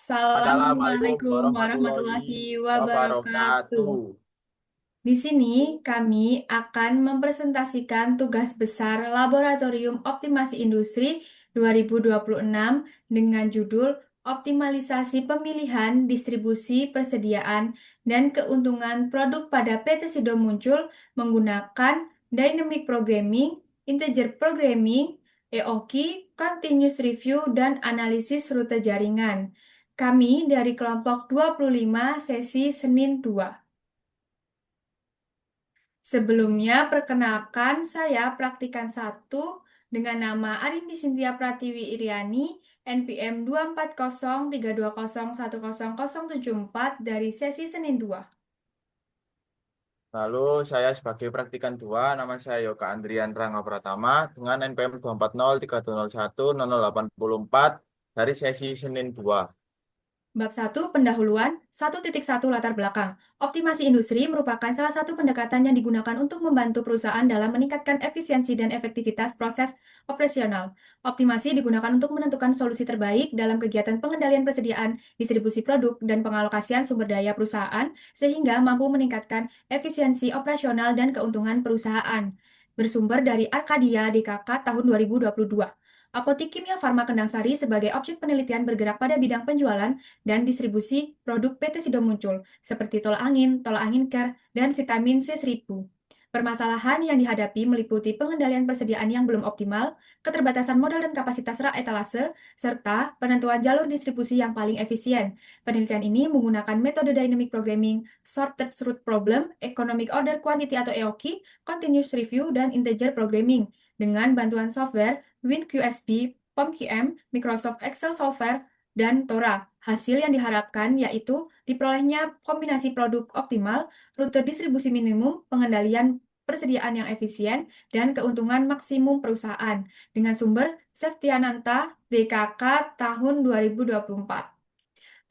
Assalamualaikum Assalamualaikum warahmatullahi warahmatullahi wabarakatuh. wabarakatuh. Di sini kami akan mempresentasikan tugas besar Laboratorium Optimasi Industri 2026 dengan judul Optimalisasi Pemilihan, Distribusi, Persediaan, dan Keuntungan Produk pada PT Sido Muncul menggunakan Dynamic Programming, Integer Programming, EOQ, Continuous Review, dan Analisis Rute Jaringan. Kami dari kelompok 25 sesi Senin 2. Sebelumnya, perkenalkan saya praktikan 1 dengan nama Arindi Sintia Pratiwi Iriani, NPM 24032010074 dari sesi Senin 2. Lalu saya sebagai praktikan 2, nama saya Yoga Andrian Rangga Pratama dengan NPM 24030108084 dari sesi Senin 2. Bab 1, Pendahuluan, 1.1 Latar Belakang. Optimasi industri merupakan salah satu pendekatan yang digunakan untuk membantu perusahaan dalam meningkatkan efisiensi dan efektivitas proses operasional. Optimasi digunakan untuk menentukan solusi terbaik dalam kegiatan pengendalian persediaan, distribusi produk, dan pengalokasian sumber daya perusahaan sehingga mampu meningkatkan efisiensi operasional dan keuntungan perusahaan. Bersumber dari Arkadia DKK tahun 2022. Apotik Kimia Farma Kendang Sari sebagai objek penelitian bergerak pada bidang penjualan dan distribusi produk PT Sido muncul, seperti tolak angin care, dan vitamin C1000. Permasalahan yang dihadapi meliputi pengendalian persediaan yang belum optimal, keterbatasan modal dan kapasitas rak etalase, serta penentuan jalur distribusi yang paling efisien. Penelitian ini menggunakan metode Dynamic Programming, Sorted Root Problem, Economic Order Quantity atau EOQ, Continuous Review, dan Integer Programming, dengan bantuan software WinQSP, POMQM, Microsoft Excel Solver, dan Tora. Hasil yang diharapkan yaitu diperolehnya kombinasi produk optimal, rute distribusi minimum, pengendalian persediaan yang efisien, dan keuntungan maksimum perusahaan dengan sumber Seftiananta DKK tahun 2024.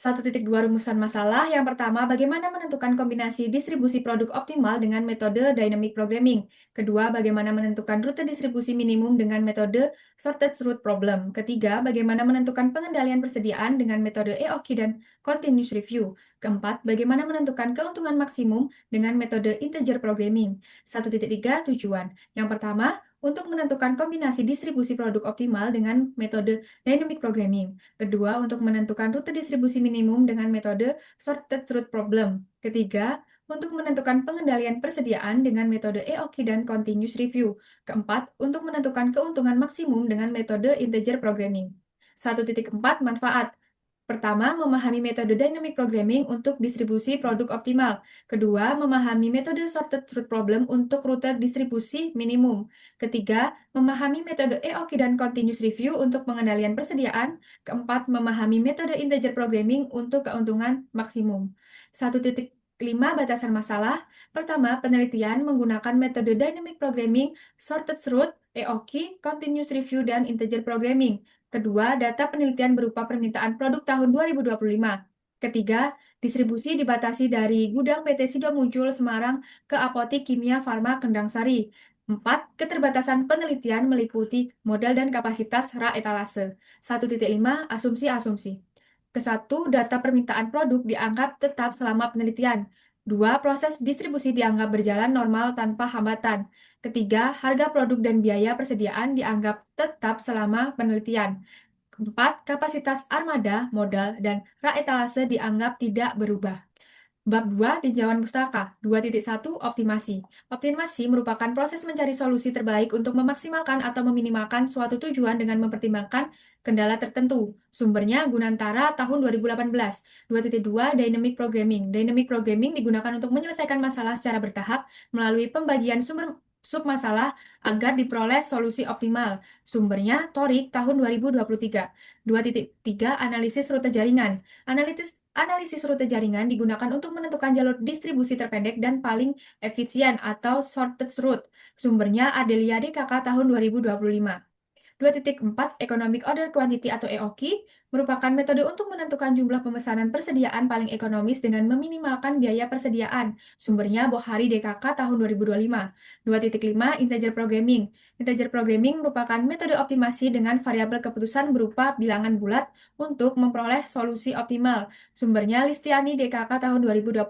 1.2 Rumusan masalah. Yang pertama, bagaimana menentukan kombinasi distribusi produk optimal dengan metode Dynamic Programming. Kedua, bagaimana menentukan rute distribusi minimum dengan metode Sorted Root Problem. Ketiga, bagaimana menentukan pengendalian persediaan dengan metode EOQ dan Continuous Review. Keempat, bagaimana menentukan keuntungan maksimum dengan metode Integer Programming. 1.3 Tujuan. Yang pertama, untuk menentukan kombinasi distribusi produk optimal dengan metode Dynamic Programming. Kedua, untuk menentukan rute distribusi minimum dengan metode Sorted Root Problem. Ketiga, untuk menentukan pengendalian persediaan dengan metode EOQ dan Continuous Review. Keempat, untuk menentukan keuntungan maksimum dengan metode Integer Programming. 1.4 Manfaat. Pertama, memahami metode Dynamic Programming untuk distribusi produk optimal. Kedua, memahami metode Sorted Root Problem untuk rute distribusi minimum. Ketiga, memahami metode EOQ dan Continuous Review untuk pengendalian persediaan. Keempat, memahami metode Integer Programming untuk keuntungan maksimum. 1.5 Batasan masalah. Pertama, penelitian menggunakan metode Dynamic Programming, Sorted Root, EOQ, Continuous Review, dan Integer Programming. Kedua, data penelitian berupa permintaan produk tahun 2025. Ketiga, distribusi dibatasi dari gudang PT Sido Muncul Semarang ke Apotik Kimia Farma Kendang Sari. 4. Keterbatasan penelitian meliputi modal dan kapasitas rak etalase. 1.5 Asumsi-asumsi. Ke-1, data permintaan produk dianggap tetap selama penelitian. 2. Proses distribusi dianggap berjalan normal tanpa hambatan. Ketiga, harga produk dan biaya persediaan dianggap tetap selama penelitian. Keempat, kapasitas armada, modal, dan rak etalase dianggap tidak berubah. Bab 2, Tinjauan Pustaka. 2.1 Optimasi. Optimasi merupakan proses mencari solusi terbaik untuk memaksimalkan atau meminimalkan suatu tujuan dengan mempertimbangkan kendala tertentu. Sumbernya Gunantara tahun 2018. 2.2 Dynamic Programming. Dynamic Programming digunakan untuk menyelesaikan masalah secara bertahap melalui pembagian sumber submasalah agar diperoleh solusi optimal. Sumbernya Torik tahun 2023. 2.3 Analisis rute jaringan. Analisis rute jaringan digunakan untuk menentukan jalur distribusi terpendek dan paling efisien atau shortest route. Sumbernya Adelia DKK tahun 2025. 2.4 Economic Order Quantity atau EOQ merupakan metode untuk menentukan jumlah pemesanan persediaan paling ekonomis dengan meminimalkan biaya persediaan. Sumbernya Bohari DKK tahun 2025. 2.5 Integer Programming. Integer Programming merupakan metode optimasi dengan variabel keputusan berupa bilangan bulat untuk memperoleh solusi optimal. Sumbernya Listiani DKK tahun 2022.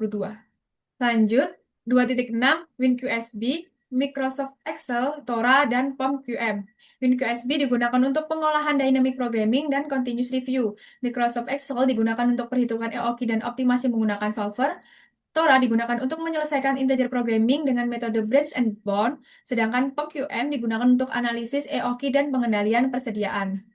Lanjut, 2.6 WinQSB, Microsoft Excel, Tora, dan POM-QM. WinQSB digunakan untuk pengolahan dynamic programming dan continuous review. Microsoft Excel digunakan untuk perhitungan EOQ dan optimasi menggunakan solver. Tora digunakan untuk menyelesaikan integer programming dengan metode branch and bound, sedangkan POM-QM digunakan untuk analisis EOQ dan pengendalian persediaan.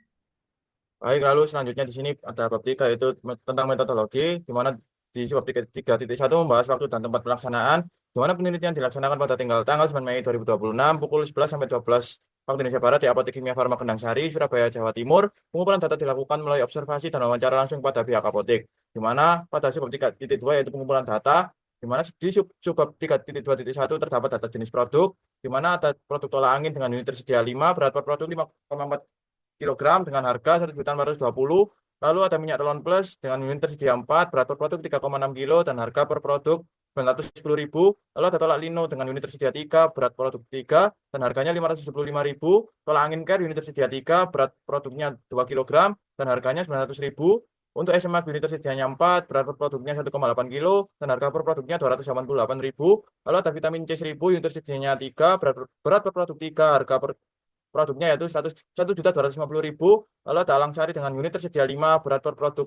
Baik, lalu selanjutnya di sini ada bab 3 yaitu tentang metodologi, di mana di bab 3.1 membahas waktu dan tempat pelaksanaan, di mana penelitian dilaksanakan pada tanggal 9 Mei 2026 pukul 11 sampai 12 waktu Indonesia Barat di Apotek Kimia Farma Kendang Sari, Surabaya, Jawa Timur. Pengumpulan data dilakukan melalui observasi dan wawancara langsung pada pihak apotek, di mana pada bab 3.2 yaitu pengumpulan data, di mana di subbab 3.2.1 terdapat data jenis produk, di mana ada produk tolak angin dengan unit tersedia 5, berat per produk 5,4 kilogram dengan harga 1.420.000. Lalu ada minyak telon plus dengan unit tersedia 4, berat per produk 3,6 kilo dan harga per produk 910.000. Lalu ada tolak lino dengan unit tersedia 3, berat produk 3 dan harganya 525.000. Tolak angin care unit tersedia 3, berat produknya 2 kilogram dan harganya 900.000. Untuk SMA unit tersedianya 4, berat per produknya 1,8 kilo dan harga per produknya 288.000. Lalu ada vitamin C 1000 unit tersedianya 3, berat per produk 3, harga per produknya yaitu 1.250.000. Lalu ada alang sari dengan unit tersedia 5, berat per produk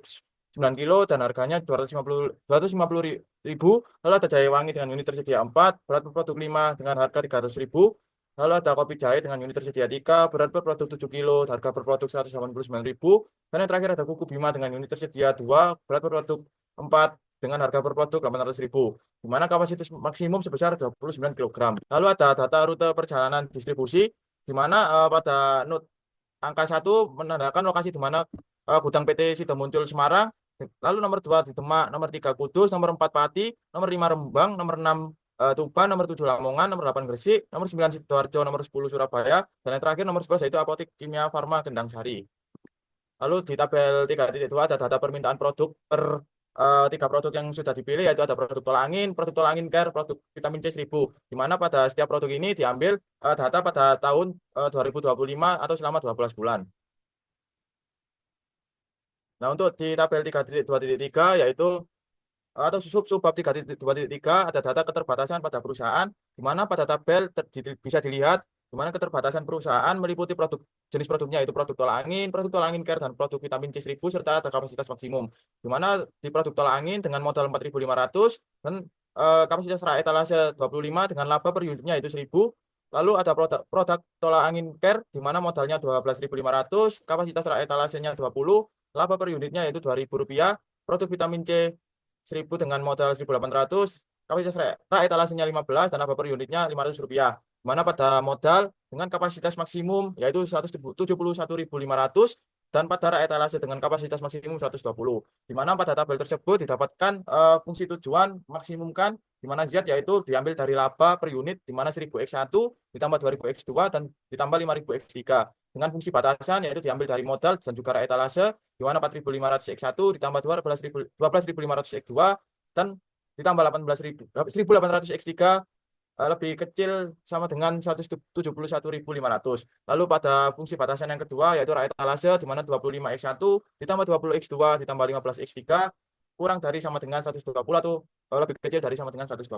9 kilo dan harganya 250.000. Lalu ada jahe wangi dengan unit tersedia 4, berat per produk 5 dengan harga 300.000. Lalu ada kopi jahe dengan unit tersedia 3, berat per produk 7 kilo, harga per produk 189.000. Dan yang terakhir ada kuku Bima dengan unit tersedia 2, berat per produk 4 dengan harga per produk 800.000, di mana kapasitas maksimum sebesar 29 kg. Lalu ada data rute perjalanan distribusi, di mana pada note angka 1 menandakan lokasi di mana gudang PT Sido Muncul Semarang, lalu nomor 2 di Demak, nomor 3 Kudus, nomor 4 Pati, nomor 5 Rembang, nomor 6 Tuban, nomor 7 Lamongan, nomor 8 Gresik, nomor 9 Sidoarjo, nomor 10 Surabaya, dan yang terakhir nomor 11 yaitu Apotek Kimia Farma Kendang Sari. Lalu di tabel 3.2 ada data permintaan produk per 3 produk yang sudah dipilih, yaitu ada produk tolak angin care, produk vitamin C 1000, di mana pada setiap produk ini diambil data pada tahun 2025 atau selama 12 bulan. Nah, untuk di tabel 3.2.3 yaitu atau subbab 3.2.3 ada data keterbatasan pada perusahaan, di mana pada tabel bisa dilihat di mana keterbatasan perusahaan meliputi jenis produknya yaitu produk tolak angin care, dan produk vitamin C 1000 serta ada kapasitas maksimum. Di mana di produk tolak angin dengan modal 4.500 dan kapasitas rak etalase 25 dengan laba per unitnya yaitu 1.000. Lalu ada produk tolak angin care di mana modalnya 12.500, kapasitas rak etalasenya 20, laba per unitnya yaitu Rp2.000. Produk vitamin C 1.000 dengan modal 1.800, kapasitas rak etalasenya 15 dan laba per unitnya Rp500, di mana pada modal dengan kapasitas maksimum yaitu 171.500 dan pada rak etalase dengan kapasitas maksimum 120, di mana pada tabel tersebut didapatkan fungsi tujuan maksimumkan, di mana Z yaitu diambil dari laba per unit, di mana 1.000x1 ditambah 2.000x2 dan ditambah 5.000x3, dengan fungsi batasan yaitu diambil dari modal dan juga rak etalase, di mana 4.500x1 ditambah 12.500x2 dan ditambah 1.800x3 lebih kecil sama dengan 171.500. Lalu pada fungsi batasan yang kedua yaitu rak etalase, di mana 25x1 ditambah 20x2 ditambah 15x3 kurang dari sama dengan 120 atau lebih kecil dari sama dengan 120.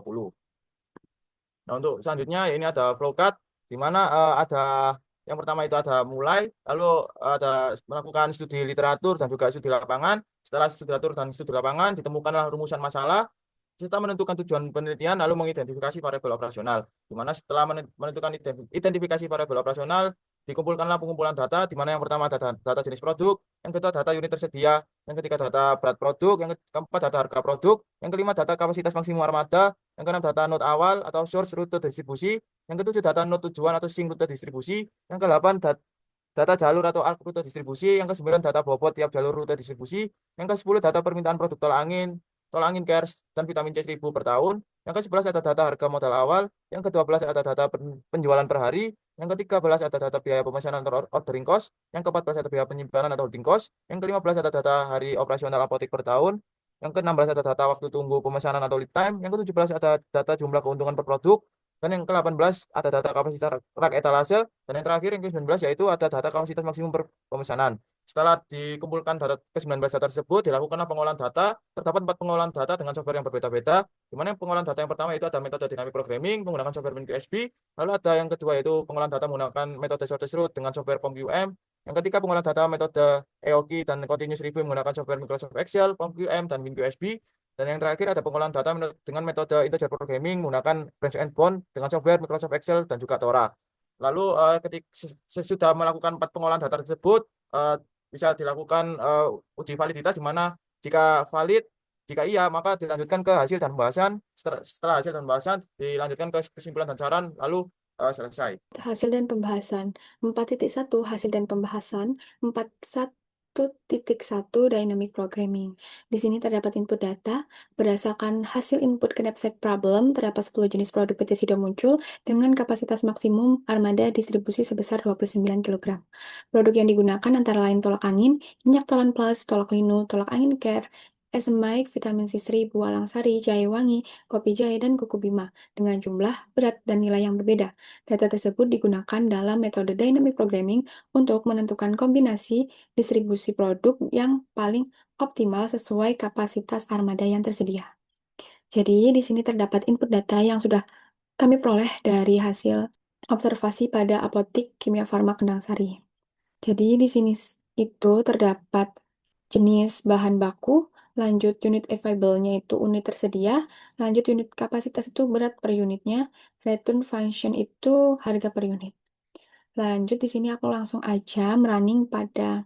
Nah, untuk selanjutnya ini ada flowchart, di mana ada yang pertama itu ada mulai, lalu ada melakukan studi literatur dan juga studi lapangan. Setelah studi literatur dan studi lapangan, ditemukanlah rumusan masalah, serta menentukan tujuan penelitian, lalu mengidentifikasi variabel operasional. Di mana setelah menentukan identifikasi variabel operasional, dikumpulkanlah pengumpulan data, di mana yang pertama data jenis produk, yang kedua data unit tersedia, yang ketiga data berat produk, yang keempat data harga produk, yang kelima data kapasitas maksimum armada, yang keenam data node awal atau source rute distribusi, yang ketujuh data node tujuan atau sink rute distribusi, yang kedelapan data jalur atau arc rute distribusi, yang ke-9 data bobot tiap jalur rute distribusi, yang ke-10 data permintaan produk tolak angin care dan vitamin C 1000 per tahun, yang ke-11 ada data harga modal awal, yang ke-12 ada data penjualan per hari, Yang ke-13 ada data biaya pemesanan atau ordering cost. Yang ke-14 ada biaya penyimpanan atau holding cost. Yang ke-15 ada data hari operasional apotek per tahun. Yang ke-16 ada data waktu tunggu pemesanan atau lead time. Yang ke-17 ada data jumlah keuntungan per produk. Dan yang ke-18 ada data kapasitas rak etalase. Dan yang terakhir yang ke-19 yaitu ada data kapasitas maksimum per pemesanan. Setelah dikumpulkan data ke-19 data tersebut, dilakukanlah pengolahan data. Terdapat 4 pengolahan data dengan software yang berbeda-beda. Di mana yang pengolahan data yang pertama itu ada metode dynamic programming menggunakan software WinQSP. Lalu ada yang kedua yaitu pengolahan data menggunakan metode shortest route dengan software POM-QM. Yang ketiga pengolahan data metode EOQ dan continuous review menggunakan software Microsoft Excel, POM-QM, dan WinQSP. Dan yang terakhir ada pengolahan data dengan metode integer programming menggunakan branch and bound dengan software Microsoft Excel dan juga Tora. Lalu ketika sesudah melakukan 4 pengolahan data tersebut, bisa dilakukan uji validitas di mana jika valid, jika iya, maka dilanjutkan ke hasil dan pembahasan. Setelah hasil dan pembahasan, dilanjutkan ke kesimpulan dan saran, lalu selesai. Hasil dan pembahasan. 4.1 hasil dan pembahasan. 4.1 dynamic programming. Di sini terdapat input data. Berdasarkan hasil input knapsack problem, terdapat 10 jenis produk PT Sido muncul dengan kapasitas maksimum armada distribusi sebesar 29 kg. Produk yang digunakan antara lain tolak angin, minyak Tolan Plus, tolak linu, tolak angin Care, Esemaik, vitamin C 1000, Alang Sari, jahe wangi, kopi jahe, dan kuku bima dengan jumlah, berat, dan nilai yang berbeda. Data tersebut digunakan dalam metode dynamic programming untuk menentukan kombinasi distribusi produk yang paling optimal sesuai kapasitas armada yang tersedia. Jadi, di sini terdapat input data yang sudah kami peroleh dari hasil observasi pada apotik kimia farma Kendang Sari. Jadi, di sini itu terdapat jenis bahan baku, lanjut unit available-nya itu unit tersedia, lanjut unit kapasitas itu berat per unitnya, return function itu harga per unit. Lanjut di sini aku langsung aja merunning pada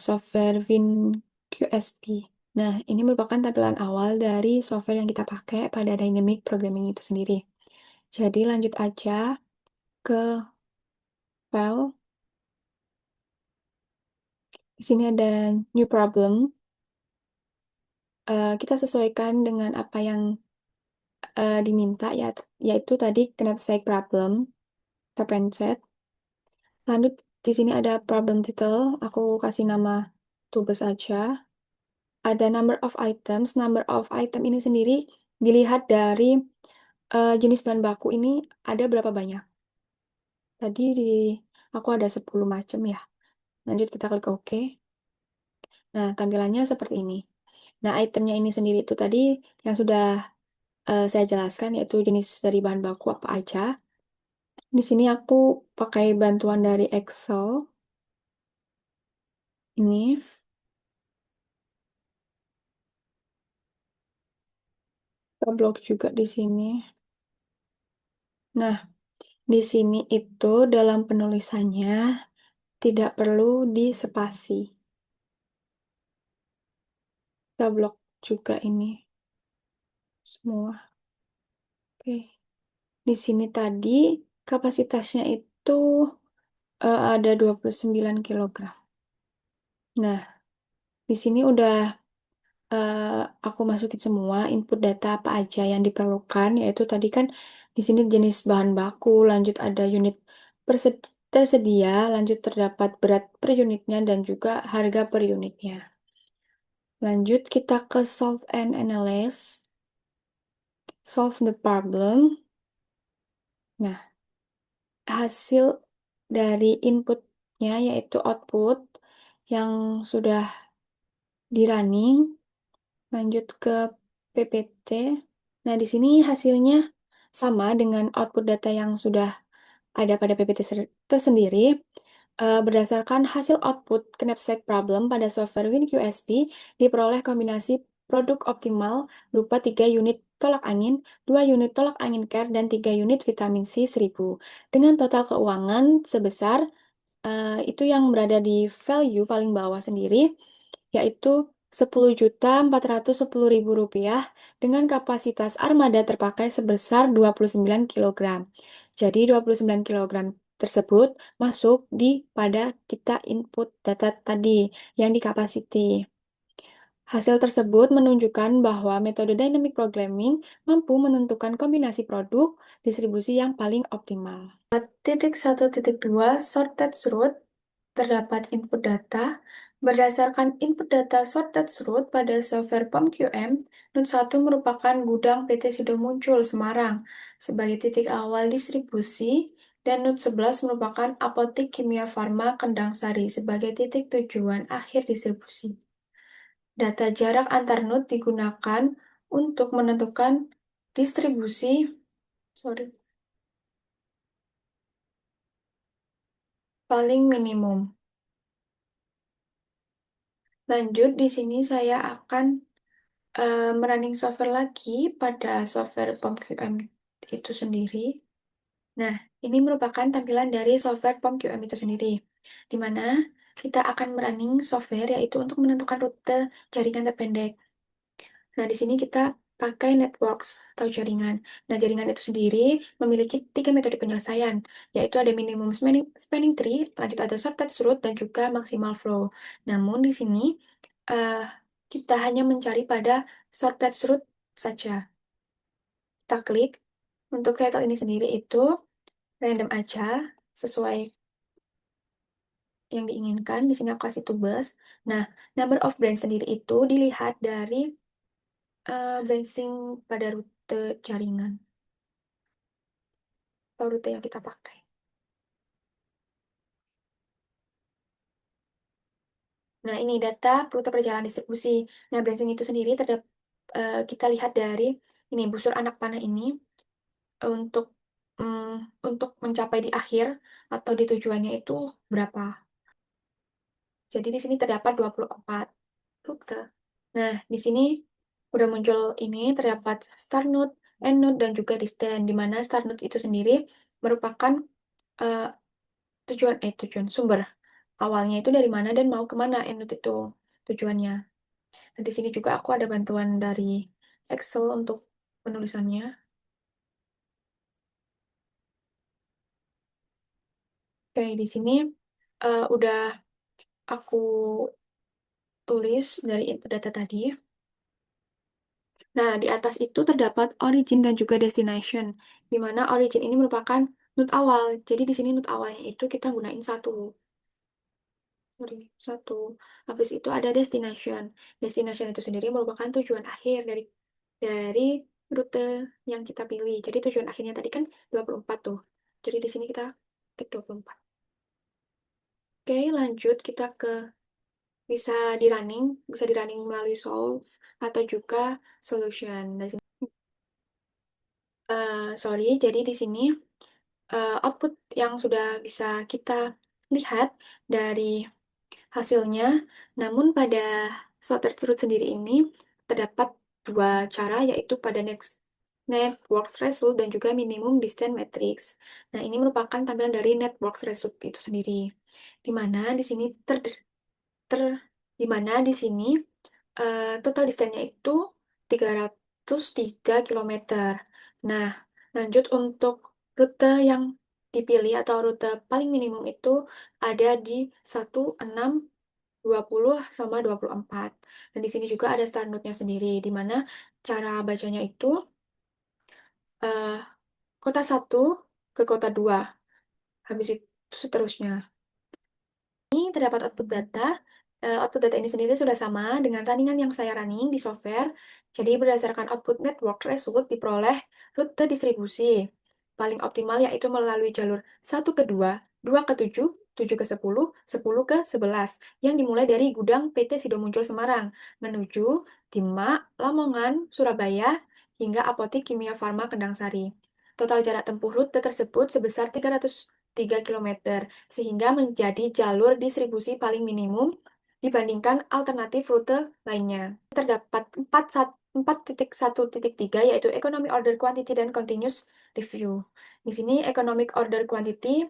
software WinQSP. Nah, ini merupakan tampilan awal dari software yang kita pakai pada dynamic programming itu sendiri. Jadi lanjut aja ke file. Di sini ada new problem. Kita sesuaikan dengan apa yang diminta, yaitu tadi knapsack problem. Kita pencet. Lanjut di sini ada problem title. Aku kasih nama tugas aja. Ada number of items. Number of item ini sendiri dilihat dari jenis bahan baku ini ada berapa banyak. Tadi aku ada 10 macam ya. Lanjut kita klik OK. Nah, tampilannya seperti ini. Nah, itemnya ini sendiri itu tadi yang sudah saya jelaskan, yaitu jenis dari bahan baku apa aja. Di sini aku pakai bantuan dari Excel. Ini. Kita blok juga di sini. Nah, di sini itu dalam penulisannya tidak perlu dispasi. Kita blok juga ini semua. Oke. Di sini tadi kapasitasnya itu ada 29 kg. Nah, di sini udah aku masukin semua input data apa aja yang diperlukan, yaitu tadi kan di sini jenis bahan baku, lanjut ada unit tersedia, lanjut terdapat berat per unitnya dan juga harga per unitnya. Lanjut kita ke solve and analyze, solve the problem. Nah, hasil dari inputnya yaitu output yang sudah di running, lanjut ke PPT. Nah, di sini hasilnya sama dengan output data yang sudah ada pada PPT tersendiri. Berdasarkan hasil output knapsack problem pada software WinQSP, diperoleh kombinasi produk optimal berupa 3 unit tolak angin, 2 unit tolak angin Care, dan 3 unit vitamin C 1000. Dengan total keuangan sebesar, itu yang berada di value paling bawah sendiri, yaitu Rp10.410.000 dengan kapasitas armada terpakai sebesar 29 kg. Jadi 29 kg tersebut masuk pada kita input data tadi yang di capacity. Hasil tersebut menunjukkan bahwa metode dynamic programming mampu menentukan kombinasi produk distribusi yang paling optimal. 1.1.2 Sorted Route terdapat input data. Berdasarkan input data sorted route pada software POM-QM, Node 1 merupakan gudang PT Sido Muncul Semarang sebagai titik awal distribusi dan Node 11 merupakan apotik kimia farma Kendang Sari sebagai titik tujuan akhir distribusi. Data jarak antar node digunakan untuk menentukan distribusi paling minimum. Lanjut, di sini saya akan merunning software lagi pada software POM-QM itu sendiri. Nah, ini merupakan tampilan dari software POM-QM itu sendiri, di mana kita akan merunning software yaitu untuk menentukan rute jaringan terpendek. Nah, di sini kita pakai networks atau jaringan. Nah, jaringan itu sendiri memiliki 3 metode penyelesaian, yaitu ada minimum spanning tree, lanjut ada sorted route, dan juga maximal flow. Namun, di sini eh, kita hanya mencari pada sorted route saja. Kita klik. Untuk title ini sendiri itu random aja, sesuai yang diinginkan. Di sini aku kasih tubes. Nah, number of branch sendiri itu dilihat dari branching pada rute jaringan atau rute yang kita pakai. Nah, ini data rute perjalanan distribusi. Nah, branching itu sendiri kita lihat dari ini busur anak panah ini untuk untuk mencapai di akhir atau di tujuannya itu berapa. Jadi di sini terdapat 24 rute. Nah, di sini udah muncul ini terdapat start node, end node, dan juga distance, di mana start node itu sendiri merupakan eh, tujuan sumber awalnya itu dari mana dan mau kemana end node itu tujuannya. Nah, di sini juga aku ada bantuan dari Excel untuk penulisannya. Oke, di sini udah aku tulis dari input data tadi. Nah, di atas itu terdapat origin dan juga destination, di mana origin ini merupakan node awal. Jadi di sini node awalnya itu kita gunain satu. Sorry, satu. Habis itu ada destination. Destination itu sendiri merupakan tujuan akhir dari rute yang kita pilih. Jadi tujuan akhirnya tadi kan 24 tuh. Jadi di sini kita tik 24. Oke, lanjut kita ke bisa bisa di running melalui solve atau juga solution. Sorry, jadi di sini output yang sudah bisa kita lihat dari hasilnya. Namun pada sorted root sendiri ini terdapat dua cara, yaitu pada networks result dan juga minimum distance matrix. Nah, ini merupakan tampilan dari networks result itu sendiri. Di mana di sini di mana di sini total distance-nya itu 303 kilometer. Nah, lanjut untuk rute yang dipilih atau rute paling minimum itu ada di 16, 20, sama 24. Dan di sini juga ada start node-nya sendiri, di mana cara bacanya itu eh, kota 1 ke kota 2. Habis itu seterusnya. Ini terdapat output data. Output data ini sendiri sudah sama dengan runningan yang saya running di software. Jadi berdasarkan output network result diperoleh rute distribusi. Paling optimal yaitu melalui jalur 1 ke 2, 2 ke 7, 7 ke 10, 10 ke 11, yang dimulai dari gudang PT Sido Muncul Semarang, menuju Demak, Lamongan, Surabaya, hingga Apotik Kimia Farma Kendang Sari. Total jarak tempuh rute tersebut sebesar 303 kilometer, sehingga menjadi jalur distribusi paling minimum dibandingkan alternatif rute lainnya. Terdapat 4.1.3 yaitu Economic Order Quantity dan Continuous Review. Di sini Economic Order Quantity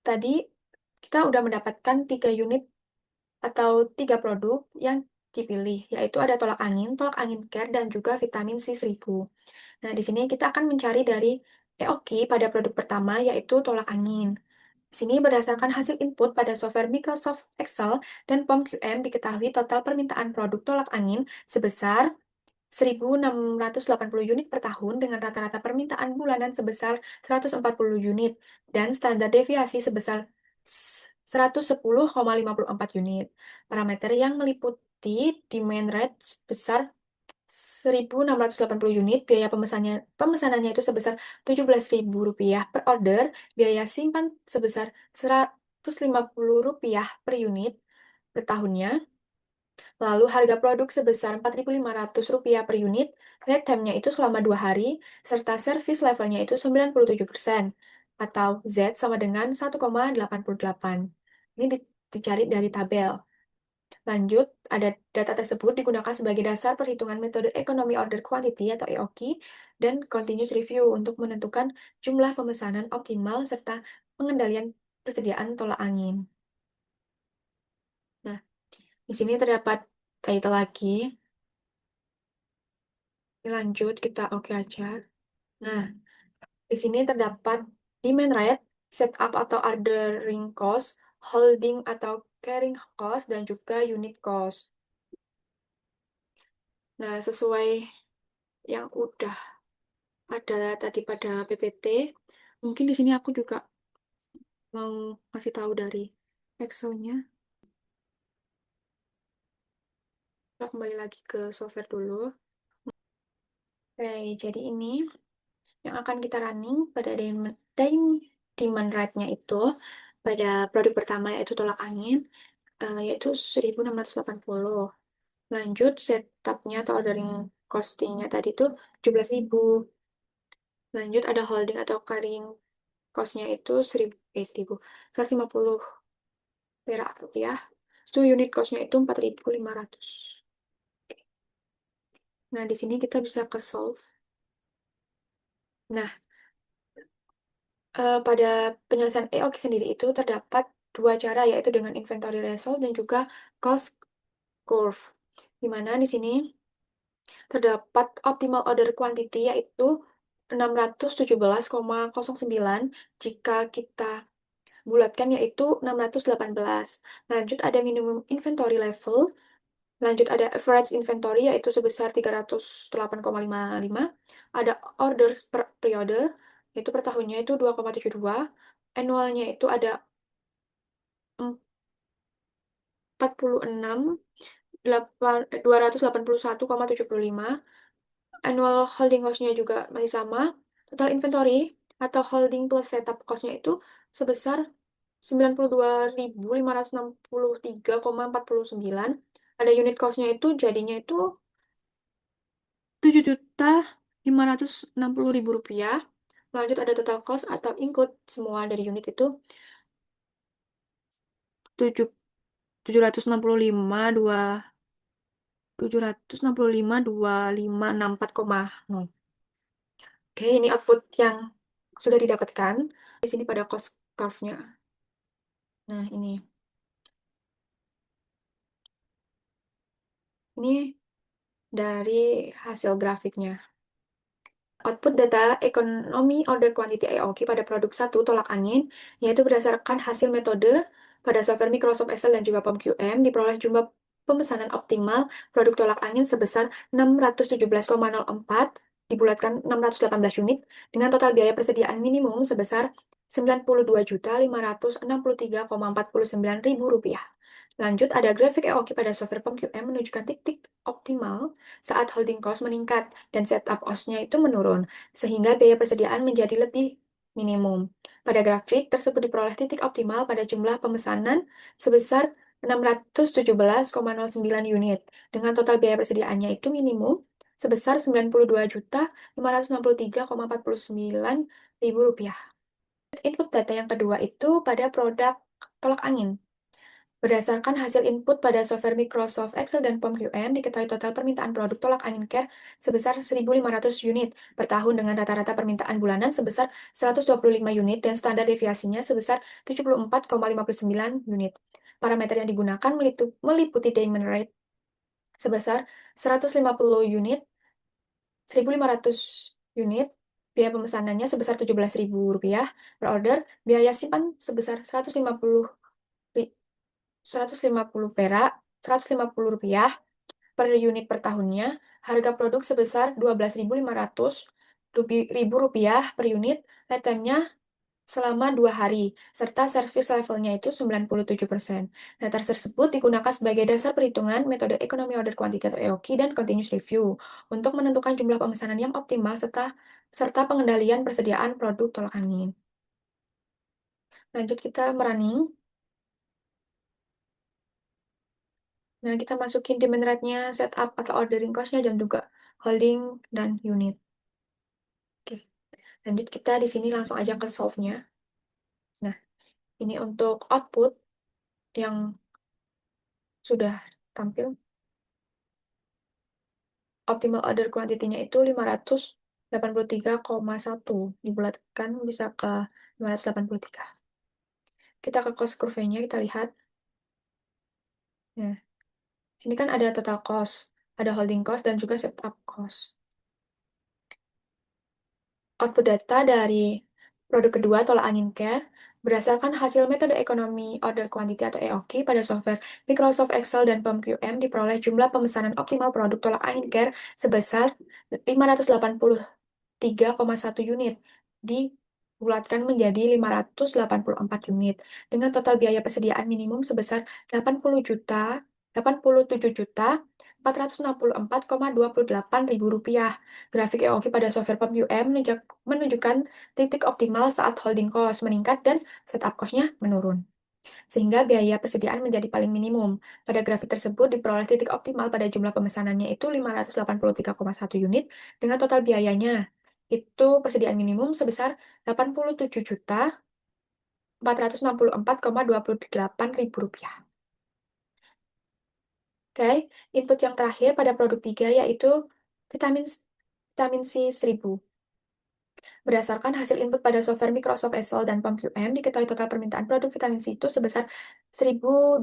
tadi kita udah mendapatkan 3 unit atau 3 produk yang dipilih, yaitu ada tolak angin care, dan juga vitamin C1000. Nah, di sini kita akan mencari dari EOQ pada produk pertama, yaitu tolak angin. Di sini berdasarkan hasil input pada software Microsoft Excel dan POM-QM diketahui total permintaan produk tolak angin sebesar 1.680 unit per tahun dengan rata-rata permintaan bulanan sebesar 140 unit dan standar deviasi sebesar 110,54 unit. Parameter yang meliputi demand rate sebesar 1.680 unit, biaya pemesanannya itu sebesar Rp17.000 per order, biaya simpan sebesar Rp150 per unit per tahunnya, lalu harga produk sebesar Rp4.500 per unit, lead time-nya itu selama 2 hari, serta service levelnya itu 97%, atau Z sama dengan 1,88. Ini dicari dari tabel. Lanjut, ada data tersebut digunakan sebagai dasar perhitungan metode Economy Order Quantity atau EOQ dan Continuous Review untuk menentukan jumlah pemesanan optimal serta pengendalian persediaan tolak angin. Nah, di sini terdapat title lagi. Ini lanjut, kita oke aja. Nah, di sini terdapat demand rate, setup atau ordering cost, holding atau carrying cost, dan juga unit cost. Nah, sesuai yang udah ada tadi pada PPT. Mungkin di sini aku juga mau kasih tahu dari Excel-nya. Kita kembali lagi ke software dulu. Oke, jadi ini yang akan kita running pada demand rate-nya itu pada produk pertama yaitu tolak angin, yaitu 1.680. Lanjut, setup-nya atau ordering costing-nya tadi itu 17.000. Lanjut, ada holding atau carrying cost-nya itu 150 perak rupiah. Itu unit cost-nya itu 4.500. Nah, di sini kita bisa ke solve. Nah, pada penyelesaian EOQ sendiri itu terdapat dua cara, yaitu dengan inventory result dan juga cost curve. Di mana di sini terdapat optimal order quantity, yaitu 617,09 jika kita bulatkan, yaitu 618. Lanjut ada minimum inventory level. Lanjut ada average inventory, yaitu sebesar 308,55. Ada orders per periode, yaitu per tahunnya itu 2,72. Annualnya itu ada 46, 281,75. Annual holding cost-nya juga masih sama. Total inventory atau holding plus setup cost-nya itu sebesar 92.563,49. Ada unit cost-nya itu jadinya itu 7.560.000 rupiah. Lanjut ada total cost atau include semua dari unit itu 765.254,0. Oke, ini output yang sudah didapatkan di sini pada cost curve-nya. Nah, ini dari hasil grafiknya. Output data ekonomi order quantity EOQ pada produk 1 tolak angin, yaitu berdasarkan hasil metode pada software Microsoft Excel dan juga POM-QM, diperoleh jumlah pemesanan optimal produk tolak angin sebesar 617,04, dibulatkan 618 unit, dengan total biaya persediaan minimum sebesar Rp92.563,49. Lanjut, ada grafik EOQ pada software POM-QM menunjukkan titik optimal saat holding cost meningkat dan setup cost-nya itu menurun, sehingga biaya persediaan menjadi lebih minimum. Pada grafik tersebut diperoleh titik optimal pada jumlah pemesanan sebesar 617,09 unit, dengan total biaya persediaannya itu minimum sebesar Rp92.563,49. Input data yang kedua itu pada produk tolak angin. Berdasarkan hasil input pada software Microsoft Excel dan POM-QM, diketahui total permintaan produk tolak angin CARE sebesar 1.500 unit per tahun dengan rata-rata permintaan bulanan sebesar 125 unit dan standar deviasinya sebesar 74,59 unit. Parameter yang digunakan meliputi demand rate sebesar 150 unit, 1.500 unit, biaya pemesanannya sebesar Rp17.000 per order, biaya simpan sebesar 150 perak, Rp150 per unit per tahunnya, harga produk sebesar Rp12.500 per unit, lead time-nya selama 2 hari, serta service levelnya itu 97%. Data tersebut digunakan sebagai dasar perhitungan metode ekonomi order quantity atau EOQ dan continuous review untuk menentukan jumlah pemesanan yang optimal serta pengendalian persediaan produk tolak angin. Lanjut kita merunning. Nah, kita masukin demand rate-nya, setup atau ordering cost-nya, dan juga holding dan unit. Oke. Lanjut kita di sini langsung aja ke solve-nya. Nah, ini untuk output yang sudah tampil. Optimal order quantity-nya itu 583,1. Dibulatkan bisa ke 583. Kita ke cost curve-nya, kita lihat. Nah, sini kan ada total cost, ada holding cost, dan juga setup cost. Output data dari produk kedua tolak angin CARE berdasarkan hasil metode ekonomi order quantity atau EOQ pada software Microsoft Excel dan POM-QM diperoleh jumlah pemesanan optimal produk tolak angin CARE sebesar 583,1 unit dibulatkan menjadi 584 unit dengan total biaya persediaan minimum sebesar 87.464,28 ribu rupiah. Grafik EOQ pada software POM-QM menunjukkan titik optimal saat holding cost meningkat dan setup cost-nya menurun, sehingga biaya persediaan menjadi paling minimum. Pada grafik tersebut diperoleh titik optimal pada jumlah pemesanannya itu 583,1 unit dengan total biayanya itu persediaan minimum sebesar 87.464,28 ribu rupiah. Oke, input yang terakhir pada produk 3 yaitu vitamin C 1000. Berdasarkan hasil input pada software Microsoft Excel dan POM-QM, diketahui total permintaan produk vitamin C itu sebesar 1.260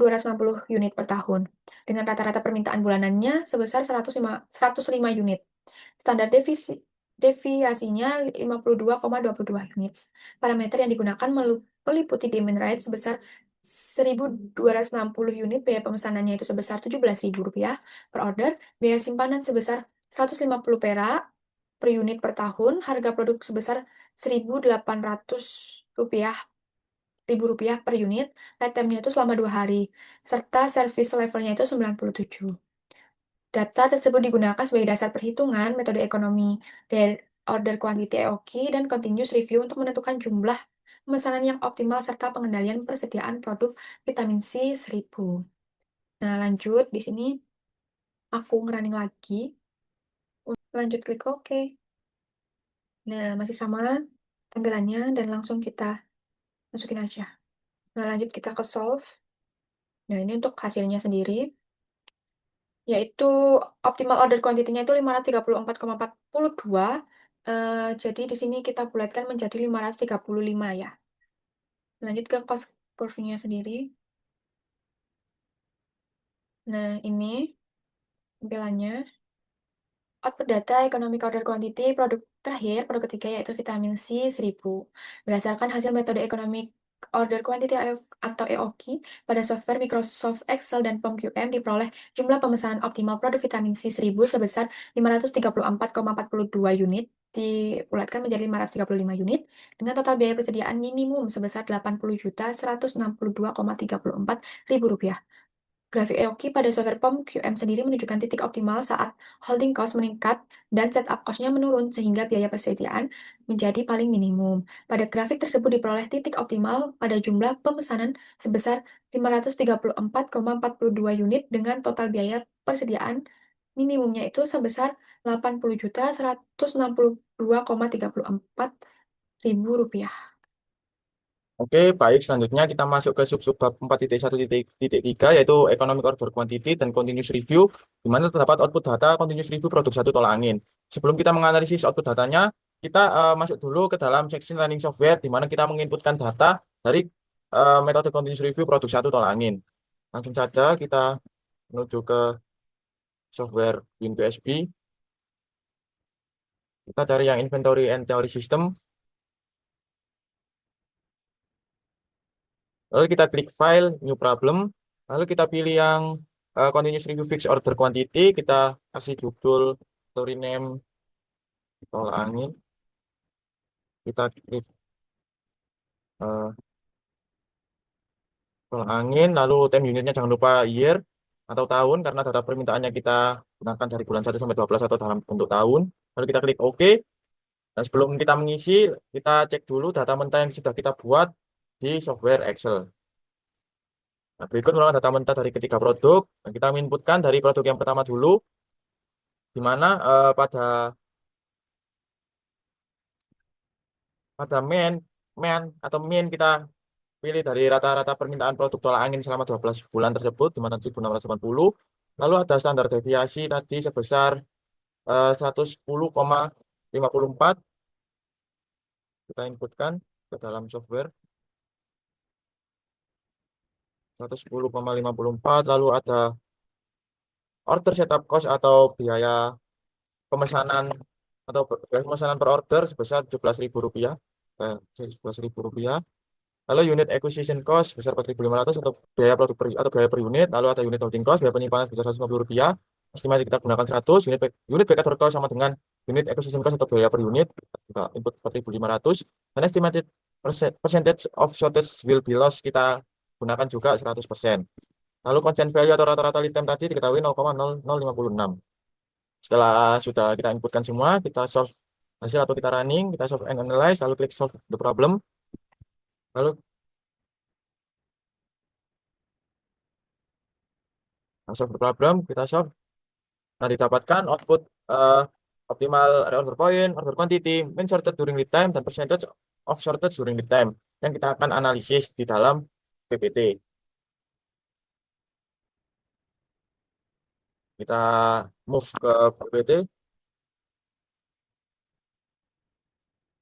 unit per tahun, dengan rata-rata permintaan bulanannya sebesar 105 unit. Standar deviasinya 52,22 unit. Parameter yang digunakan meliputi demand rate sebesar 1.260 unit, biaya pemesanannya itu sebesar Rp17.000 per order, biaya simpanan sebesar 150 perak per unit per tahun, harga produk sebesar Rp1.800 per unit, lead time-nya itu selama 2 hari, serta service levelnya itu 97. Data tersebut digunakan sebagai dasar perhitungan metode ekonomi dari order quantity EOQ dan continuous review untuk menentukan jumlah pemesanan yang optimal serta pengendalian persediaan produk vitamin C 1000. Nah, lanjut di sini aku ngerunning lagi. Lanjut klik OK. Nah, masih sama tampilannya dan langsung kita masukin aja. Nah, lanjut kita ke solve. Nah, ini untuk hasilnya sendiri, yaitu optimal order quantity-nya itu 534,42. Jadi di sini kita bulatkan menjadi 535 ya. Lanjut ke cost curve-nya sendiri. Nah, ini tampilannya. Output data economic order quantity produk terakhir, produk ketiga yaitu vitamin C 1000. Berdasarkan hasil metode economic order quantity atau EOQ pada software Microsoft Excel dan POM-QM diperoleh jumlah pemesanan optimal produk vitamin C 1000 sebesar 534,42 unit dibulatkan menjadi 535 unit dengan total biaya persediaan minimum sebesar Rp80.162,34 ribu rupiah. Grafik EOQ pada software POM-QM sendiri menunjukkan titik optimal saat holding cost meningkat dan setup cost-nya menurun sehingga biaya persediaan menjadi paling minimum. Pada grafik tersebut diperoleh titik optimal pada jumlah pemesanan sebesar 534,42 unit dengan total biaya persediaan minimumnya itu sebesar Rp80.162,34 ribu rupiah. Oke, baik. Selanjutnya kita masuk ke sub-bab 4.1.3 yaitu Economic Order Quantity dan Continuous Review, di mana terdapat output data Continuous Review produk satu tolak angin. Sebelum kita menganalisis output datanya, kita masuk dulu ke dalam section running software, di mana kita menginputkan data dari metode Continuous Review produk satu tolak angin. Langsung saja kita menuju ke software WinPSB. Kita cari yang inventory and theory system. Lalu kita klik file, new problem. Lalu kita pilih yang continuous review fixed order quantity. Kita kasih judul atau rename tolak angin. Kita klik tolak angin. Lalu time unitnya jangan lupa year atau tahun karena data permintaannya kita gunakan dari bulan 1 sampai 12 atau dalam bentuk tahun. Lalu kita klik OK. Dan sebelum kita mengisi, kita cek dulu data mentah yang sudah kita buat di software Excel. Nah, berikut merupakan data mentah dari ketiga produk. Dan kita inputkan dari produk yang pertama dulu, di mana pada main kita pilih dari rata-rata permintaan produk tolak angin selama 12 bulan tersebut, di mana 1680. Lalu ada standar deviasi tadi sebesar 110,54. Kita inputkan ke dalam software. 110,54. Lalu ada order setup cost atau biaya pemesanan biaya pemesanan per order sebesar Rp17.000. Rp17.000. Lalu unit acquisition cost sebesar 4.500 atau biaya biaya per unit. Lalu ada unit holding cost, biaya penyimpanan sebesar Rp150. Estimasi kita gunakan 100. Unit back order cost sama dengan unit acquisition cost atau biaya per unit. Kita input 4.500. Dan estimated percentage of shortage will be lost kita gunakan juga 100%. Lalu constant value atau rata-rata lead time tadi diketahui 0,0056. Setelah sudah kita inputkan semua, kita solve hasil atau kita running, kita solve and analyze, lalu klik solve the problem. Lalu solve the problem, kita solve. Nah, didapatkan output optimal reorder point, order quantity, mean shortage during lead time, dan percentage of shortage during lead time yang kita akan analisis di dalam PPT. Kita move ke PPT.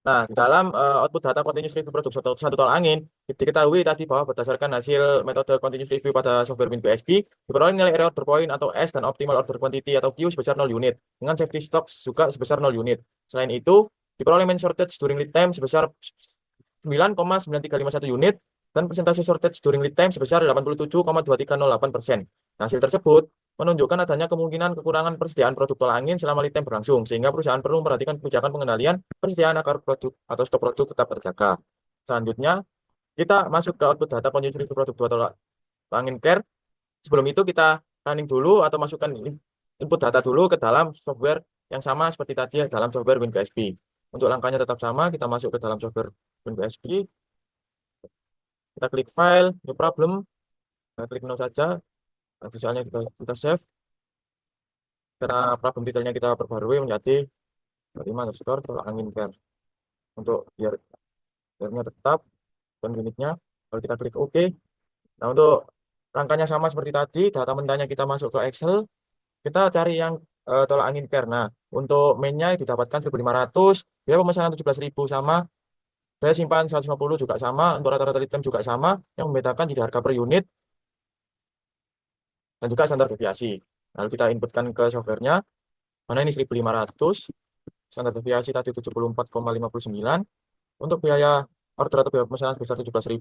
Nah, di dalam output data continuous review produk satu tol angin, diketahui tadi bahwa berdasarkan hasil metode continuous review pada software WinBSP, diperoleh nilai reorder point atau S dan optimal order quantity atau Q sebesar 0 unit, dengan safety stock juga sebesar 0 unit. Selain itu, diperoleh main shortage during lead time sebesar 9,9351 unit, dan persentase shortage during lead time sebesar 87,2308%. Nah, hasil tersebut menunjukkan adanya kemungkinan kekurangan persediaan produk tol angin selama lead time berlangsung, sehingga perusahaan perlu memperhatikan kebijakan pengendalian persediaan agar produk atau stok produk tetap terjaga. Selanjutnya, kita masuk ke output data continuous review produk tol angin care. Sebelum itu kita running dulu atau masukkan input data dulu ke dalam software yang sama seperti tadi dalam software WinBSP. Untuk langkahnya tetap sama, kita masuk ke dalam software WinBSP. Kita klik file, new problem, kita klik no saja. Nanti soalnya kita save. Karena problem detailnya kita perbarui menjadi 5 tolak angin care. Untuk biarnya tetap dan unitnya. Kalau kita klik OK. Nah, untuk langkahnya sama seperti tadi, data mentahnya kita masuk ke Excel. Kita cari yang tolak angin care. Nah, untuk mainnya didapatkan 1.500, biaya pemesanan 17.000 sama, biaya simpan 150 juga sama, untuk rata-rata lead time juga sama, yang membedakan jadi harga per unit dan juga standar deviasi. Lalu kita inputkan ke softwarenya, mana ini 1.500, standar deviasi tadi 74,59, untuk biaya order atau biaya pemesanan sebesar 17.000,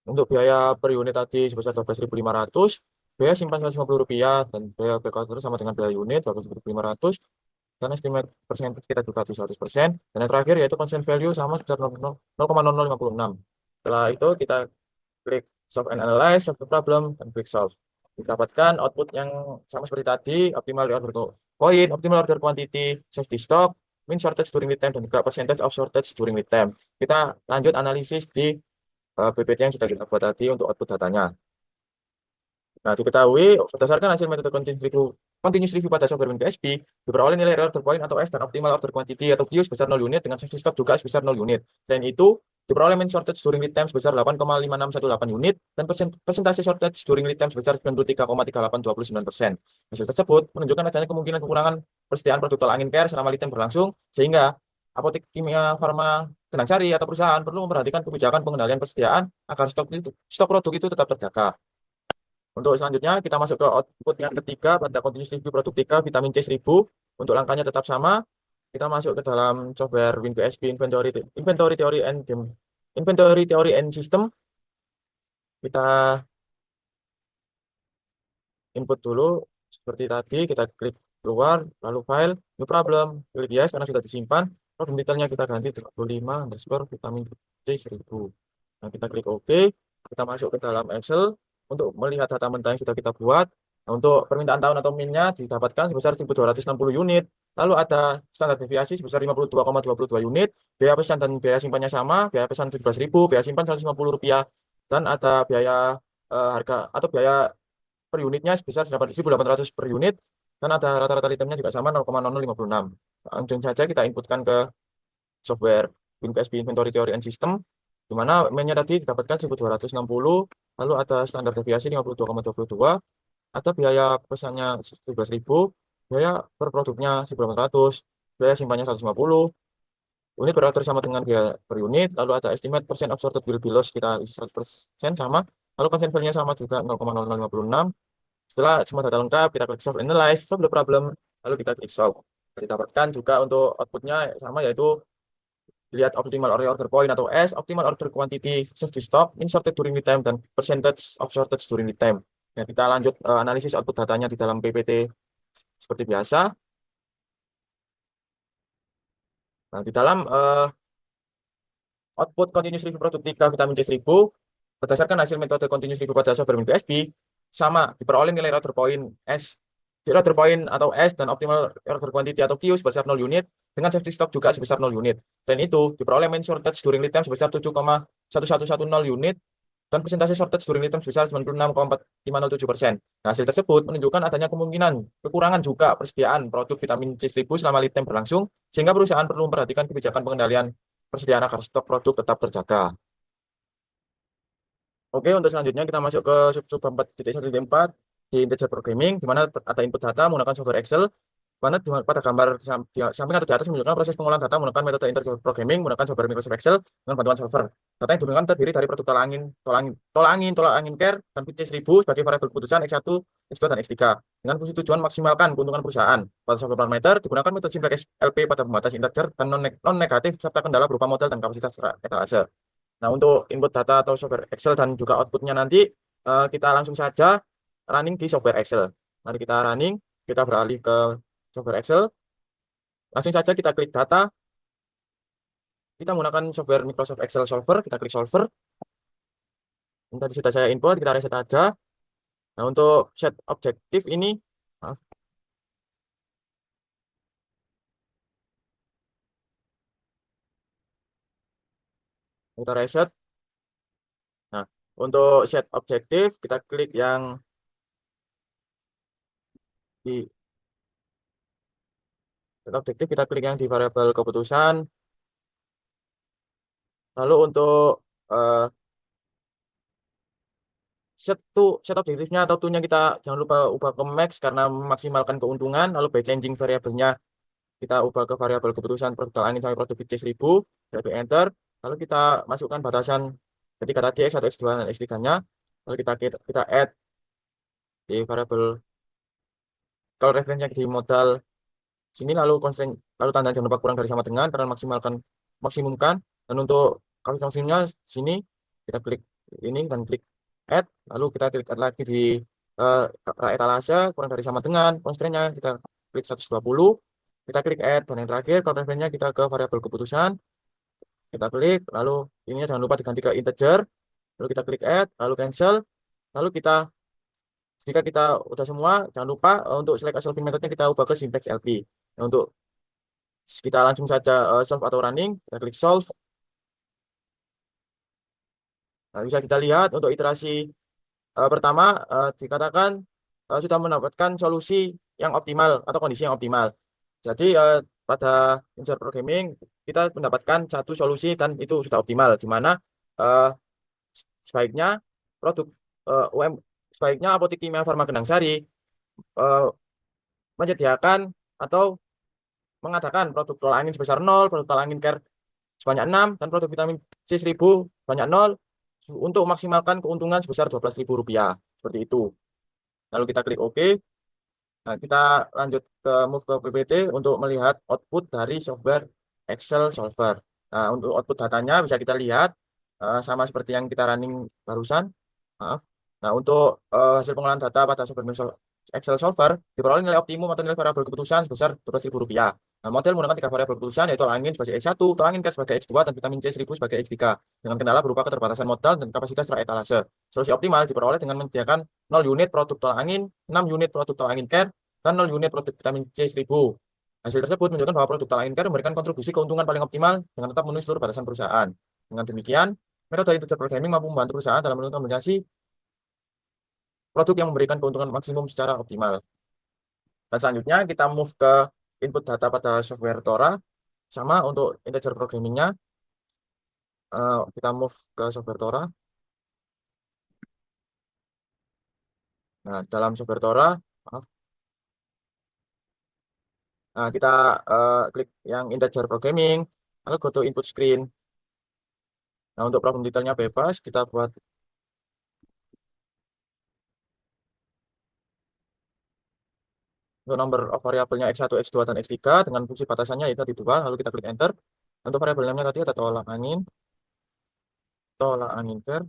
untuk biaya per unit tadi sebesar 12.500, biaya simpan Rp150, dan biaya back order sama dengan biaya unit 12.500, dan estimate percentage kita juga di 100%, dan yang terakhir yaitu constant value sama sebesar 0,0056. Setelah itu kita klik solve and analyze, solve the problem, dan klik solve. Didapatkan output yang sama seperti tadi, optimal order point, optimal order quantity, safety stock, mean shortage during lead time, dan juga percentage of shortage during lead time. Kita lanjut analisis di PPT yang sudah kita buat tadi untuk output datanya. Nah, diketahui berdasarkan hasil metode continuous review pada software WinBSP, diperoleh nilai reorder point atau S dan optimal order quantity atau Q sebesar 0 unit dengan safety stock juga sebesar 0 unit. Selain itu, diperoleh main shortage during lead time sebesar 8,5618 unit dan persentase shortage during lead time sebesar 93,3829%. Hasil tersebut menunjukkan adanya kemungkinan kekurangan persediaan produk tol angin care selama lead time berlangsung, sehingga apotek kimia farma Genang Sari atau perusahaan perlu memperhatikan kebijakan pengendalian persediaan agar stok produk itu tetap terjaga. Untuk selanjutnya, kita masuk ke output yang ketiga pada continuous review produk 3 vitamin C 1000. Untuk langkahnya tetap sama, kita masuk ke dalam software WinBSP Inventory Theory and Game Inventory Theory and System. Kita input dulu seperti tadi, kita klik keluar, lalu file, new problem, klik yes karena sudah disimpan. Problem detailnya kita ganti 35 underscore vitamin C 1000. Nah, kita klik OK, kita masuk ke dalam Excel untuk melihat data mentah yang sudah kita buat. Nah, untuk permintaan tahun atau min-nya didapatkan sebesar 1.260 unit. Lalu ada standar deviasi sebesar 52,22 unit. Biaya pesan dan biaya simpannya sama. Biaya pesan 17.000, biaya simpan Rp150. Dan ada biaya harga atau biaya per unitnya sebesar 8.800 per unit. Dan ada rata-rata itemnya juga sama 0,0056. Langsung saja kita inputkan ke software WinBSP Inventory Theory and System, di mana mainnya tadi didapatkan 1.260, lalu ada standar deviasi 52,22, ada biaya pesannya 17.000, biaya per produknya 1.800, biaya simpannya 150, unit beratur sama dengan biaya per unit, lalu ada estimate percent of sorted bill loss, kita isi 100% sama, lalu consent value-nya sama juga 0,0056. Setelah semua data lengkap, kita klik solve analyze, solve the problem, lalu kita klik solve. Didapatkan juga untuk outputnya sama, yaitu lihat optimal order point atau S, optimal order quantity, safety stock, in sorted during the time, dan percentage of shortage during the time. Nah, kita lanjut analisis output datanya di dalam PPT seperti biasa. Nah, di dalam output continuous review produk 3 vitamin C 1000, berdasarkan hasil metode continuous review pada software WinBSP, sama diperoleh nilai order point S, order point atau S dan optimal order quantity atau Q sebesar 0 unit, dengan safety stock juga sebesar 0 unit. Dan itu diperoleh main shortage during lead time sebesar 7,1110 unit, dan persentase shortage during lead time sebesar 96,4507%. Nah, hasil tersebut menunjukkan adanya kemungkinan kekurangan juga persediaan produk vitamin C 1000 selama lead time berlangsung, sehingga perusahaan perlu memperhatikan kebijakan pengendalian persediaan agar stok produk tetap terjaga. Oke, untuk selanjutnya kita masuk ke sub 4.1.4 di integer programming, di mana ada input data menggunakan software Excel, mana pada gambar di samping atau di atas menunjukkan proses pengolahan data menggunakan metode integer programming menggunakan software Microsoft Excel dengan bantuan solver. Data yang digunakan terdiri dari produk tolak angin care, dan C 1000 sebagai variabel keputusan X1, X2, dan X3. Dengan fungsi tujuan maksimalkan keuntungan perusahaan. Pada software parameter digunakan metode simplex LP pada pembatas integer dan non-negatif serta kendala berupa model dan kapasitas etalase. Nah, untuk input data atau software Excel dan juga outputnya nanti kita langsung saja running di software Excel. Mari kita running, kita beralih ke software Excel. Langsung saja kita klik data. Kita menggunakan software Microsoft Excel Solver, kita klik Solver. Ini tadi sudah saya input, kita reset aja. Nah, untuk set objektif ini, maaf, kita reset. Nah, untuk set objektif, kita klik yang di set objektif, kita klik yang di variabel keputusan. Lalu untuk set objektifnya atau toolnya kita jangan lupa ubah ke max karena memaksimalkan keuntungan. Lalu by changing variabelnya kita ubah ke variabel keputusan produk angin sampai produk C 1000, kita enter. Lalu kita masukkan batasan ketika tadi X1, X2, dan X3-nya. Lalu kita add di variabel kalau referensinya di modal sini, lalu constraint, lalu tanda jangan lupa kurang dari sama dengan karena maksimumkan. Dan untuk kalau fungsinya sini kita klik ini dan klik add, lalu kita klik add lagi di etalase kurang dari sama dengan constraint-nya, kita klik 120, kita klik add, dan yang terakhir kalau referensinya kita ke variabel keputusan, kita klik, lalu ininya jangan lupa diganti ke integer, lalu kita klik add, lalu cancel, lalu jika kita udah semua, jangan lupa untuk select solving methodnya kita ubah ke simplex LP. Nah, untuk kita langsung saja solve atau running, kita klik solve. Nah, bisa kita lihat untuk iterasi pertama dikatakan sudah mendapatkan solusi yang optimal atau kondisi yang optimal. Jadi pada unsur programming kita mendapatkan satu solusi dan itu sudah optimal, di mana sebaiknya produk sebaiknya Apotek Kimia Farma Gendang Sari menyediakan atau mengadakan produk tolak angin sebesar 0, produk tolak angin care sebanyak 6, dan produk vitamin C 1000 banyak 0 untuk memaksimalkan keuntungan sebesar Rp12.000. Seperti itu. Lalu kita klik OK. Nah, kita lanjut ke move ke PPT untuk melihat output dari software Excel Solver. Nah, untuk output datanya bisa kita lihat sama seperti yang kita running barusan. Maaf. Nah, untuk hasil pengolahan data pada software Excel Solver diperoleh nilai optimum atau nilai variabel keputusan sebesar Rp12.000. Nah, model menggunakan 3 variabel keputusan yaitu tolak angin sebagai X1, tolak angin gas sebagai X2, dan vitamin C1000 sebagai X3 dengan kendala berupa keterbatasan modal dan kapasitas etalase. Solusi optimal diperoleh dengan menyediakan 0 unit produk tolak angin, 6 unit produk tolak angin care, dan 0 unit produk vitamin C1000. Hasil tersebut menunjukkan bahwa produk tolak angin care memberikan kontribusi keuntungan paling optimal dengan tetap memenuhi seluruh batasan perusahaan. Dengan demikian, metode integer programming mampu membantu perusahaan dalam menentukan kombinasi produk yang memberikan keuntungan maksimum secara optimal. Dan selanjutnya kita move ke input data pada software Tora. Sama untuk integer programmingnya, kita move ke software Tora. Nah, dalam software Tora, maaf, nah, kita klik yang integer programming, lalu go to input screen. Nah, untuk problem detailnya bebas, kita buat untuk number of variabelnya X1, X2, dan X3 dengan fungsi batasannya yaitu tadi 2, lalu kita klik enter. Untuk variabel namanya tadi ada tolak angin care,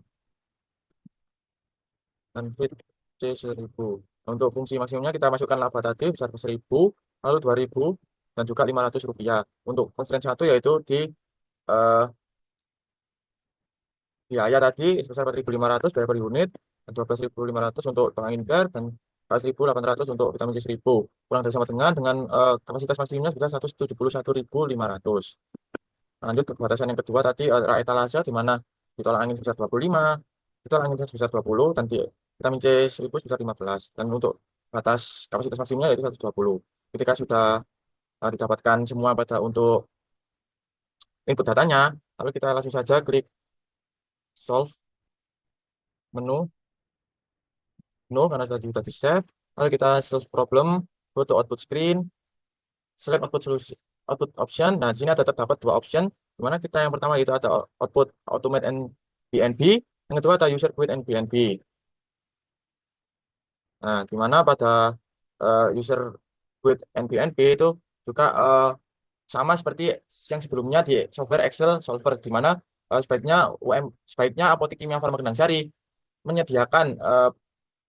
dan fit C1000. Untuk fungsi maksimumnya kita masukkan laba tadi besar 1000, lalu 2000, dan juga Rp500. Untuk constraint 1 yaitu di eh, biaya tadi sebesar 4.500 biaya per unit, dan 12.500 untuk tolak angin care, dan 4.800 untuk vitamin C1000. Kurang dari sama dengan kapasitas maksimumnya sebesar 171.500. Lanjut ke batasan yang kedua tadi etalase di mana ditolak angin sebesar 25, ditolak angin sebesar 20, dan di vitamin C1000 sebesar 15. Dan untuk batas kapasitas maksimumnya yaitu 120. Ketika sudah didapatkan semua pada untuk input datanya, lalu kita langsung saja klik solve menu karena tadi sudah di save. Lalu kita solve problem, go to output screen, select output solution, output option. Nah, di sini ada terdapat 2 option, di mana kita yang pertama itu ada output automate and BNB, yang kedua ada user quit and BNB. Nah, di mana pada user quit and BNB itu juga sama seperti yang sebelumnya di software Excel Solver, di mana sebaiknya Apotik Kimia Farma Kendang Sari menyediakan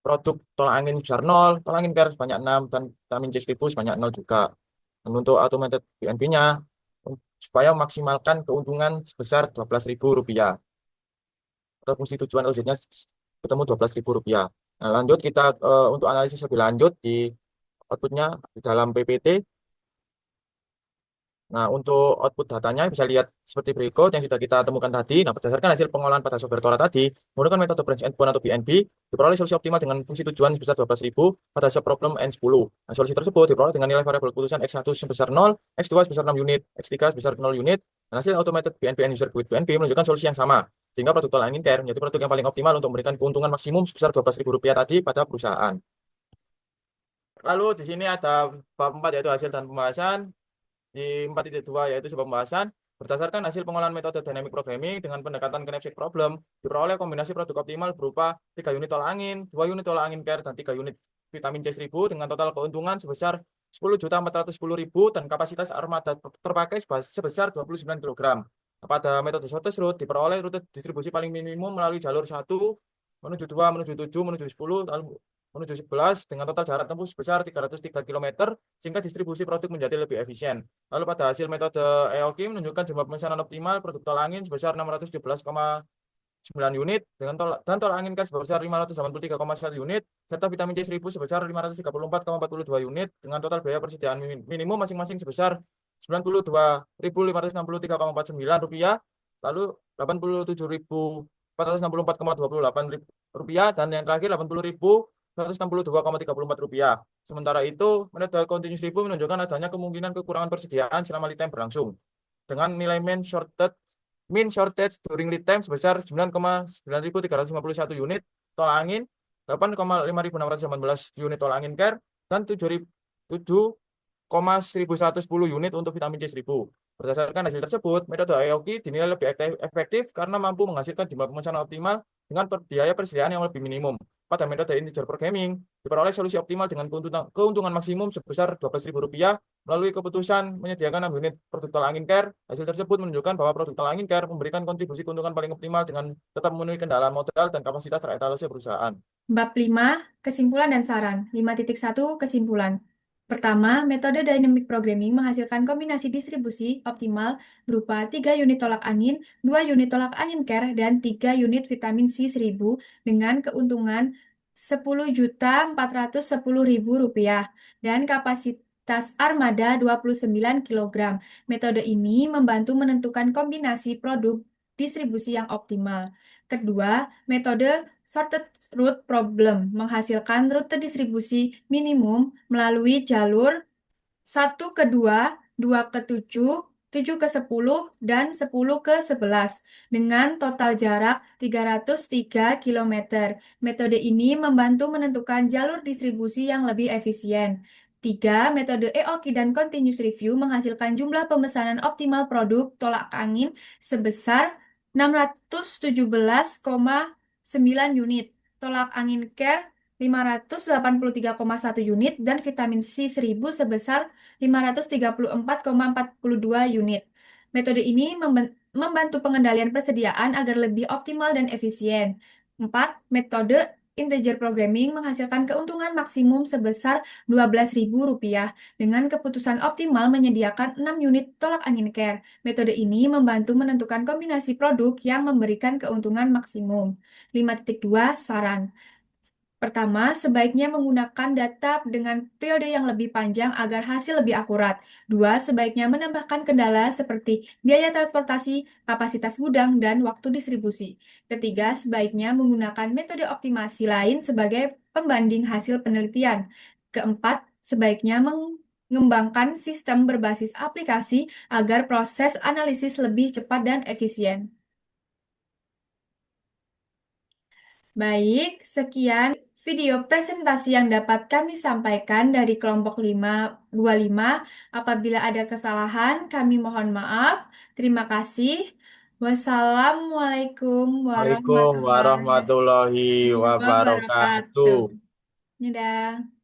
produk tolak angin sebesar 0, tolak angin care sebanyak 6, dan vitamin C1000 sebanyak 0 juga. Dan untuk automated BNB-nya, supaya memaksimalkan keuntungan sebesar Rp12.000. Atau fungsi tujuan OZ-nya ketemu Rp12.000. Nah, lanjut kita untuk analisis lebih lanjut di outputnya di dalam PPT. Nah, untuk output datanya bisa lihat seperti berikut yang sudah kita temukan tadi. Nah, berdasarkan hasil pengolahan pada software Tora tadi, menggunakan metode branch endpoint atau BNB, diperoleh solusi optimal dengan fungsi tujuan sebesar 12.000 pada subproblem N10. Nah, solusi tersebut diperoleh dengan nilai variabel keputusan X1 sebesar 0, X2 sebesar 6 unit, X3 sebesar 0 unit, dan hasil automated BNB and user quit BNB menunjukkan solusi yang sama. Sehingga produk tolak angin care menjadi produk yang paling optimal untuk memberikan keuntungan maksimum sebesar Rp12.000 tadi pada perusahaan. Lalu di sini ada bab 4 yaitu hasil dan pembahasan. Di 4.2 yaitu sebuah pembahasan berdasarkan hasil pengolahan metode dynamic programming dengan pendekatan kinetic problem diperoleh kombinasi produk optimal berupa 3 unit tolak angin, 2 unit tolak angin care, dan 3 unit vitamin C1000 dengan total keuntungan sebesar 10.410.000 dan kapasitas armada terpakai sebesar 29 kg. Pada metode shortest route diperoleh rute distribusi paling minimum melalui jalur 1 menuju 2 menuju 7 menuju 10 lalu menuju 11 dengan total jarak tempuh sebesar 303 km sehingga distribusi produk menjadi lebih efisien. Lalu pada hasil metode EOKI menunjukkan jumlah pemesanan optimal produk tolak angin sebesar 617,9 unit dengan tolak angin gas sebesar 583,1 unit serta vitamin C1000 sebesar 534,42 unit dengan total biaya persediaan minimum masing-masing sebesar Rp97.563,49, lalu Rp87.464,28 dan yang terakhir Rp80.162,34. Sementara itu, metode continuous review menunjukkan adanya kemungkinan kekurangan persediaan selama lead time berlangsung. Dengan nilai mean shortage during lead time sebesar 9,9351 unit tolak angin, 8,5618 unit tolak angin care, dan 7,1110 unit untuk vitamin C1000. Berdasarkan hasil tersebut, metode EOKI dinilai lebih efektif karena mampu menghasilkan jumlah pemesanan optimal dengan biaya persediaan yang lebih minimum. pada metode integer programming diperoleh solusi optimal dengan keuntungan maksimum sebesar Rp12.000 melalui keputusan menyediakan 6 unit produk tolak angin care. Hasil tersebut menunjukkan bahwa produk tolak angin care memberikan kontribusi keuntungan paling optimal dengan tetap memenuhi kendala modal dan kapasitas teretalase perusahaan. Bab 5, kesimpulan dan saran. 5.1 kesimpulan. Pertama, metode dynamic programming menghasilkan kombinasi distribusi optimal berupa 3 unit tolak angin, 2 unit tolak angin care, dan 3 unit vitamin C1000 dengan keuntungan Rp10.410.000 dan kapasitas armada 29 kg. Metode ini membantu menentukan kombinasi produk distribusi yang optimal. Kedua, metode sorted route problem menghasilkan rute distribusi minimum melalui jalur 1 ke 2, 2 ke 7, 7 ke 10, dan 10 ke 11 dengan total jarak 303 km. Metode ini membantu menentukan jalur distribusi yang lebih efisien. 3. Metode EOKI dan Continuous Review menghasilkan jumlah pemesanan optimal produk tolak angin sebesar 617,9 unit, tolak angin care 583,1 unit, dan vitamin C1000 sebesar 534,42 unit. Metode ini membantu pengendalian persediaan agar lebih optimal dan efisien. 4. Metode integer programming menghasilkan keuntungan maksimum sebesar Rp12.000 dengan keputusan optimal menyediakan 6 unit tolak angin care. Metode ini membantu menentukan kombinasi produk yang memberikan keuntungan maksimum. 5.2 Saran. Pertama, sebaiknya menggunakan data dengan periode yang lebih panjang agar hasil lebih akurat. Dua, sebaiknya menambahkan kendala seperti biaya transportasi, kapasitas gudang, dan waktu distribusi. Ketiga, sebaiknya menggunakan metode optimasi lain sebagai pembanding hasil penelitian. Keempat, sebaiknya mengembangkan sistem berbasis aplikasi agar proses analisis lebih cepat dan efisien. Baik, sekian video presentasi yang dapat kami sampaikan dari kelompok 525. Apabila ada kesalahan, kami mohon maaf. Terima kasih. Wassalamualaikum Waalaikumsalam warahmatullahi warahmatullahi wabarakatuh. wabarakatuh. Dadah.